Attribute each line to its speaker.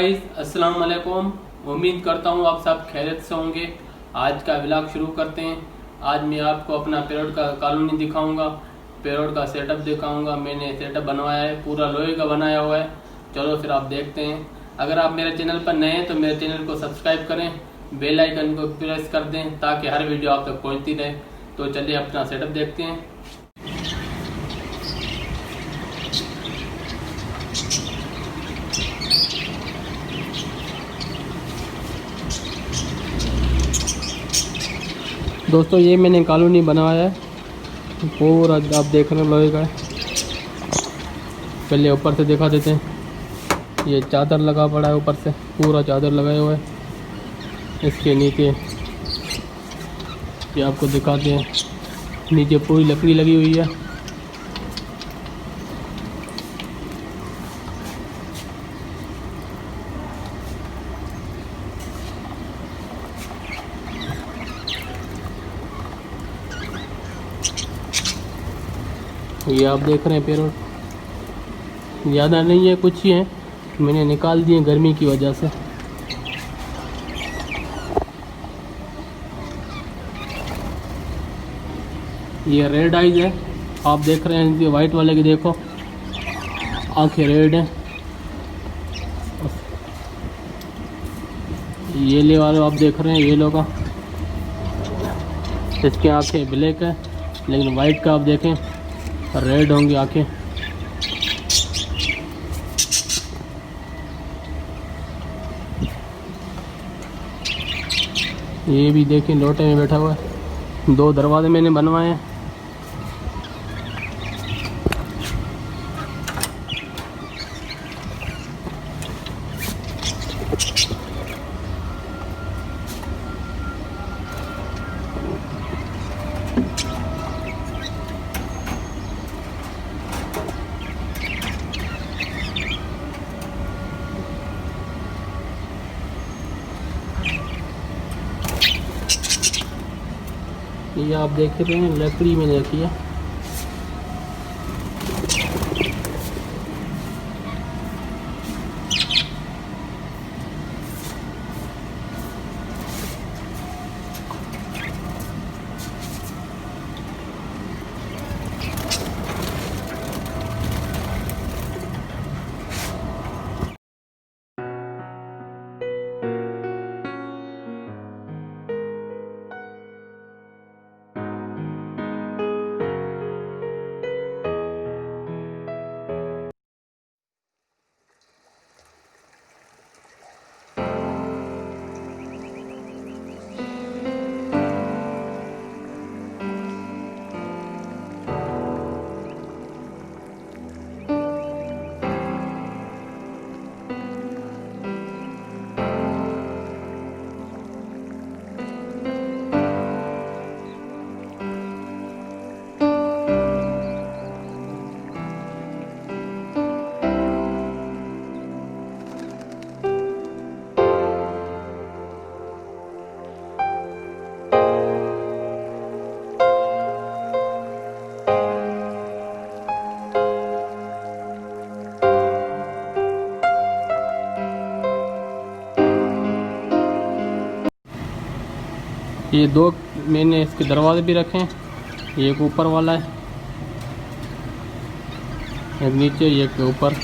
Speaker 1: Guys, अस्सलाम वालेकुम। उम्मीद करता हूँ आप सब खैरियत से होंगे। आज का व्लॉग शुरू करते हैं। आज मैं आपको अपना पैरट का कॉलोनी दिखाऊंगा, पैरट का सेटअप दिखाऊंगा। मैंने सेटअप बनवाया है, पूरा लोहे का बनाया हुआ है। चलो फिर आप देखते हैं। अगर आप मेरे चैनल पर नए हैं तो मेरे चैनल को सब्सक्राइब करें, बेल आइकन को प्रेस कर दें ताकि हर वीडियो आप तक पहुँचती रहे। तो चलिए अपना सेटअप देखते हैं। दोस्तों, ये मैंने कॉलोनी बनवाया है, पूरा आप देख रहे हैं लोहे का है। पहले ऊपर से दिखा देते हैं। ये चादर लगा पड़ा है, ऊपर से पूरा चादर लगाया हुआ है। इसके नीचे ये आपको दिखाते हैं, नीचे पूरी लकड़ी लगी हुई है। ये आप देख रहे हैं पैरट, ज़्यादा नहीं है, कुछ ही है, मैंने निकाल दिए गर्मी की वजह से। ये रेड आइज है, आप देख रहे हैं। इनके वाइट वाले की देखो, आंखें रेड हैं। येलो वाले आप देख रहे हैं, येलो का, इसकी आंखें ब्लैक है, लेकिन वाइट का आप देखें रेड होंगी आंखें। ये भी देखें लोटे में बैठा हुआ है। 2 दरवाजे मैंने बनवाए हैं। ये आप देख रहे हैं, लकड़ी में रखी है। ये 2 मैंने इसके दरवाजे भी रखे हैं, एक ऊपर वाला है, एक नीचे, एक ऊपर।